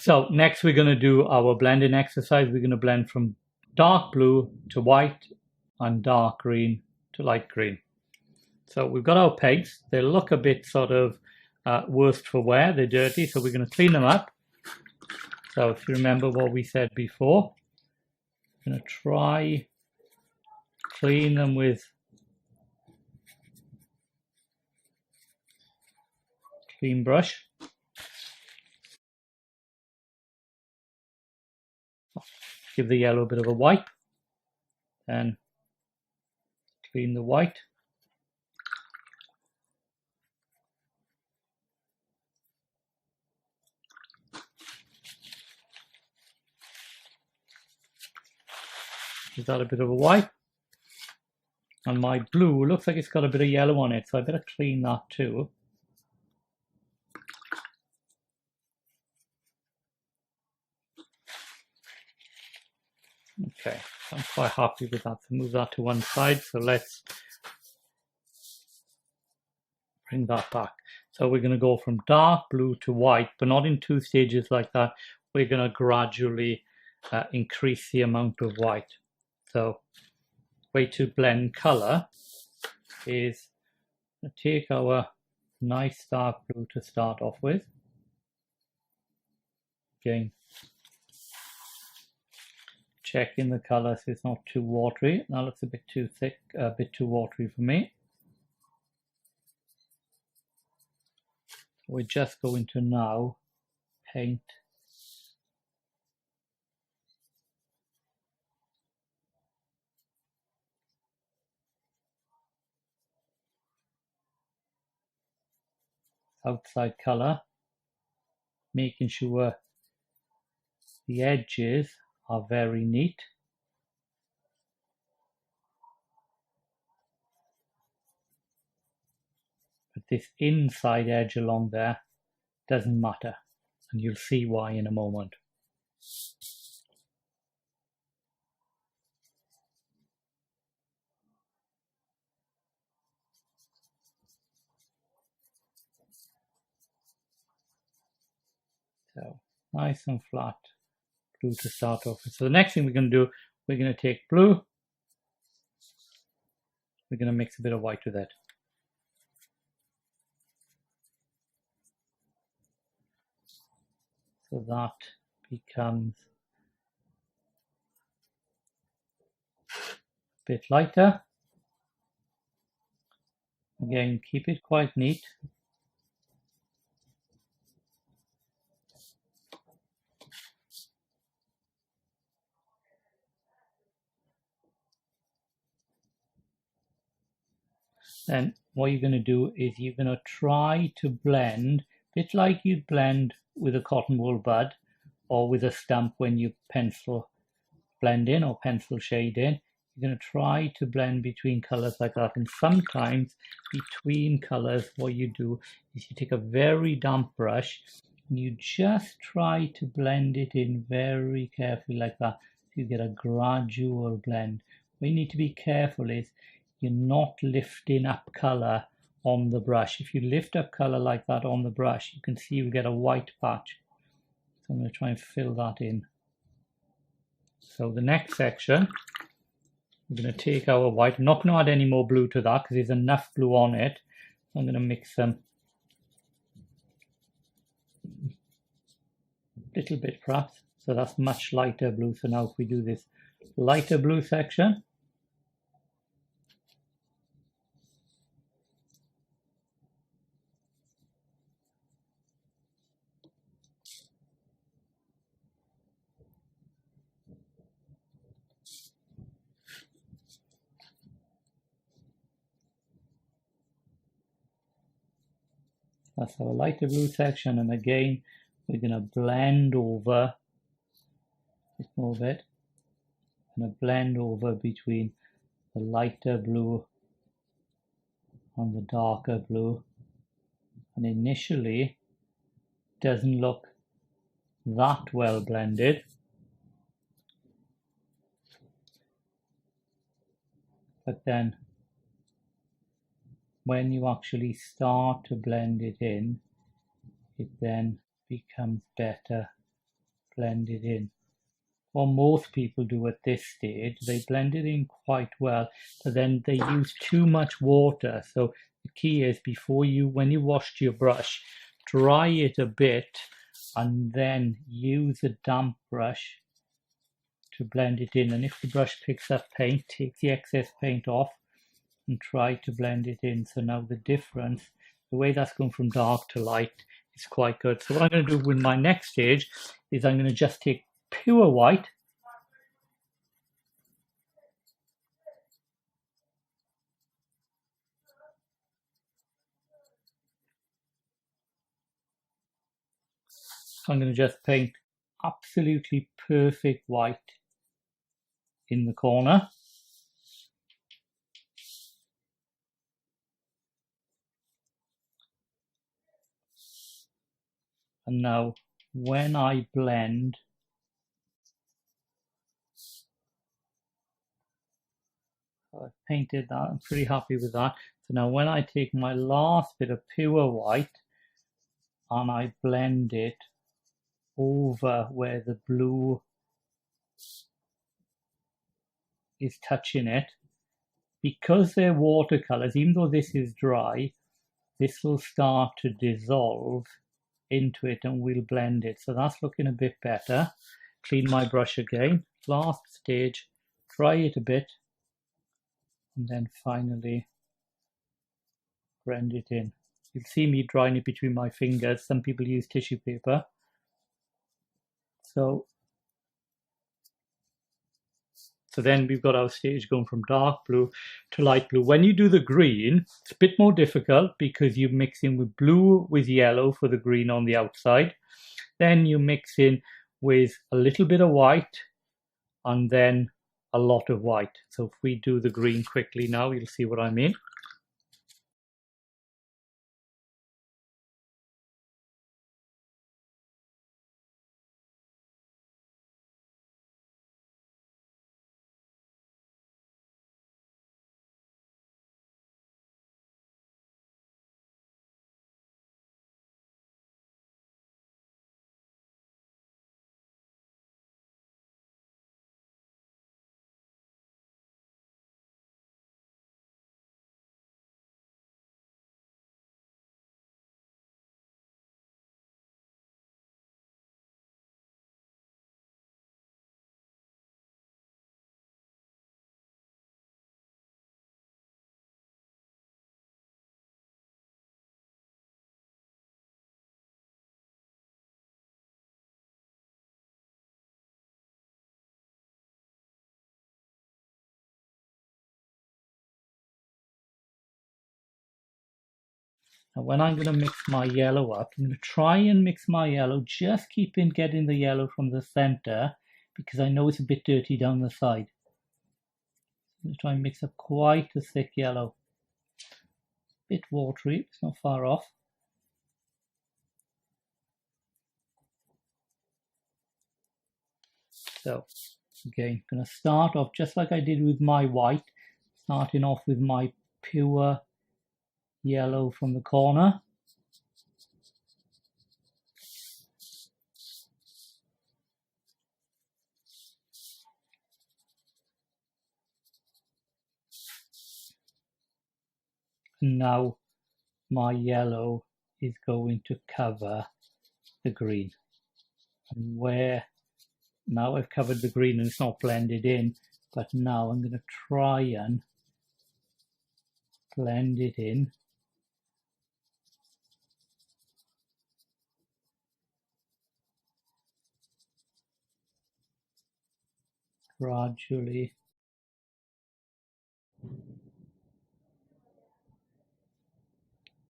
So next we're going to do our blending exercise. We're going to blend from dark blue to white and dark green to light green. So we've got our pegs. They look a bit sort of worse for wear. They're dirty, so we're going to clean them up. So if you remember what we said before, I'm going to try clean them with clean brush. Give the yellow a bit of a wipe, then clean the white. Give that a bit of a wipe. And my blue looks like it's got a bit of yellow on it, so I better clean that too. Okay, I'm quite happy with that. So move that to one side. So let's bring that back. So we're going to go from dark blue to white, but not in two stages like that. We're going to gradually increase the amount of white. So way to blend color is to take our nice dark blue to start off with. Again, checking the color so it's not too watery. That looks a bit too thick, a bit too watery for me. We're just going to now paint outside color, making sure the edges are very neat. But this inside edge along there doesn't matter, and you'll see why in a moment. So nice and flat blue to start off with. So the next thing we're going to do, we're going to take blue, we're going to mix a bit of white with it. So that becomes a bit lighter. Again, keep it quite neat. Then what you're going to do is you're going to try to blend, a bit like you'd blend with a cotton wool bud or with a stump when you pencil blend in or pencil shade in. You're going to try to blend between colors like that. And sometimes between colors, what you do is you take a very damp brush and you just try to blend it in very carefully like that. So you get a gradual blend. What you need to be careful is you're not lifting up color on the brush. If you lift up color like that on the brush, you can see you get a white patch. So I'm going to try and fill that in. So the next section, we're going to take our white. I'm not going to add any more blue to that because there's enough blue on it. So I'm going to mix them a little bit perhaps. So that's much lighter blue. So now if we do this lighter blue section, that's our lighter blue section, and again we're going to blend over just more of it. I'm going to blend over between the lighter blue and the darker blue, and initially it doesn't look that well blended, but then when you actually start to blend it in, it then becomes better blend it in. What most people do at this stage, they blend it in quite well, but then they use too much water. So the key is when you washed your brush, dry it a bit and then use a damp brush to blend it in. And if the brush picks up paint, take the excess paint off and try to blend it in. So now the difference, the way that's going from dark to light is quite good. So what I'm going to do with my next stage is I'm going to just take pure white, I'm going to just paint absolutely perfect white in the corner. And now when I blend, I've painted that, I'm pretty happy with that. So now when I take my last bit of pure white and I blend it over where the blue is touching it, because they're watercolors, even though this is dry, this will start to dissolve into it and we'll blend it. So that's looking a bit better. Clean my brush again. Last stage, dry it a bit, and then finally blend it in. You'll see me drying it between my fingers. Some people use tissue paper. So then we've got our stage going from dark blue to light blue. When you do the green, it's a bit more difficult because you mix in with blue with yellow for the green on the outside. Then you mix in with a little bit of white and then a lot of white. So if we do the green quickly now, you'll see what I mean. Now when I'm going to mix my yellow up, I'm going to try and mix my yellow, just keeping getting the yellow from the center because I know it's a bit dirty down the side. I'm going to try and mix up quite a thick yellow. A bit watery, it's not far off. So again, I'm going to start off just like I did with my white, starting off with my pure yellow from the corner. And now my yellow is going to cover the green. And where now I've covered the green and it's not blended in, but now I'm going to try and blend it in. Gradually